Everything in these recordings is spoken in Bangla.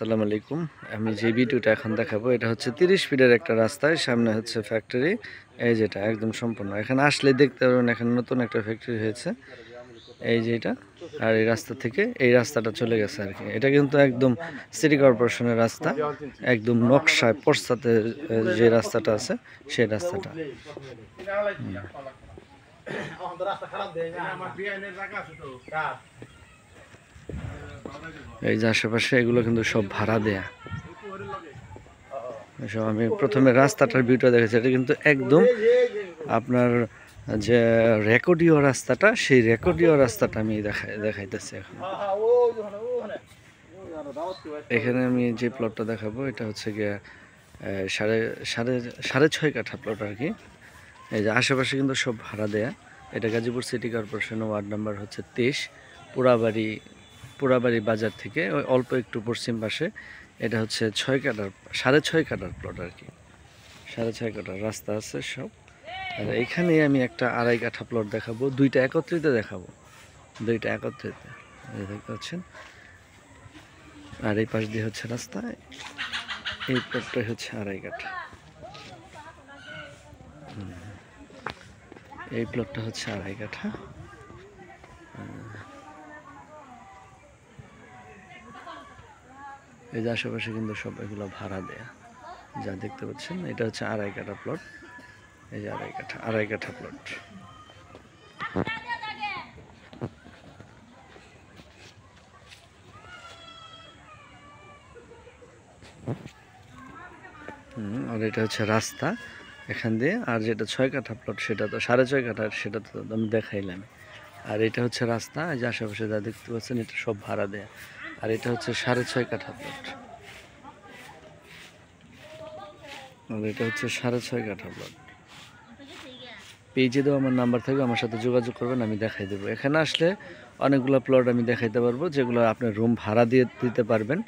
আসসালামু আলাইকুম। আমি যে ভিডিওটা এখন দেখাবো এটা হচ্ছে 30 ফিটের একটা রাস্তায়, সামনে হচ্ছে ফ্যাক্টরি। এই যেটা একদম সম্পূর্ণ, এখানে আসলে দেখতে পারবেন এখানে নতুন একটা ফ্যাক্টরি হয়েছে, এই যে এটা। আর এই রাস্তা থেকে এই রাস্তাটা চলে গেছে আর কি। এটা কিন্তু একদম সিটি কর্পোরেশনের রাস্তা, একদম নকশায় পশ্চাতে যে রাস্তাটা আছে সেই রাস্তাটা। এই যে আশেপাশে এগুলো কিন্তু সব ভাড়া দেয়া। সব আমি প্রথমে রাস্তাটার ভিউটা দেখেছি, এটা কিন্তু একদম আপনার যে রেকর্ডীয় রাস্তাটা, সেই রেকর্ডীয় রাস্তাটা আমি দেখাইতেছি এখন। এখানে আমি যে প্লটটা দেখাবো এটা হচ্ছে গিয়ে সাড়ে সাড়ে সাড়ে 6 কাঠা প্লট আর কি। এই যে আশেপাশে কিন্তু সব ভাড়া দেয়া। এটা গাজীপুর সিটি কর্পোরেশনের ওয়ার্ড নাম্বার হচ্ছে 23, পুরাবাড়ি বাজার থেকে ওই অল্প একটু পশ্চিম পাশে। এটা হচ্ছে 6 কাঠার, 6.5 কাঠার প্লট আর কি। 6.5 কাঠার রাস্তা আছে সব। আর এখানে আমি একটা 2.5 কাঠা প্লট দেখাবো, দুইটা একত্রিত দেখাবো, দুইটা একত্রিত। এই দেখতে পাচ্ছেন। আর এই পাশ দিয়ে হচ্ছে রাস্তা, এই প্লটটাই হচ্ছে 2.5 কাঠা। এই প্লটটা হচ্ছে 2.5 কাঠা। এই যে আশেপাশে কিন্তু সব এগুলো ভাড়া দেয়া, যা দেখতে পাচ্ছেন। এটা হচ্ছে 2.5 কাঠা প্লট। এই যে 2.5 কাঠা প্লট। আর এটা হচ্ছে রাস্তা এখান দিয়ে। আর যেটা 6 কাঠা প্লট সেটা তো 6.5 কাঠা, সেটা তো আমি দেখাইলাম। আর এটা হচ্ছে রাস্তা, এই যে আশেপাশে যা দেখতে পাচ্ছেন এটা সব ভাড়া দেয়া। আর এটা হচ্ছে 6.5 কাঠা প্লট। আর এটা হচ্ছে 6.5 কাঠা প্লট। পেজে দেওয়া আমার নাম্বার থাকবে, আমার সাথে যোগাযোগ করবেন, আমি দেখাই দেবো। এখানে আসলে অনেকগুলো প্লট আমি দেখাইতে পারবো, যেগুলো আপনি রুম ভাড়া দিয়ে দিতে পারবেন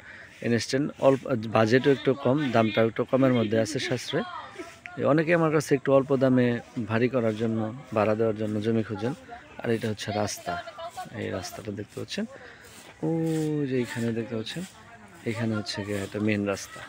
ইনস্ট্যান্ট। অল্প বাজেটও একটু কম, দামটাও একটু কমের মধ্যে আছে, সাশ্রয়। অনেকে আমার কাছে একটু অল্প দামে ভারী করার জন্য, ভাড়া দেওয়ার জন্য জমি খুঁজেন। আর এটা হচ্ছে রাস্তা, এই রাস্তাটা দেখতে পাচ্ছেন। ও যে এইখানে দেখতে পাচ্ছেন, এখানে হচ্ছে গিয়ে একটা মেন রাস্তা।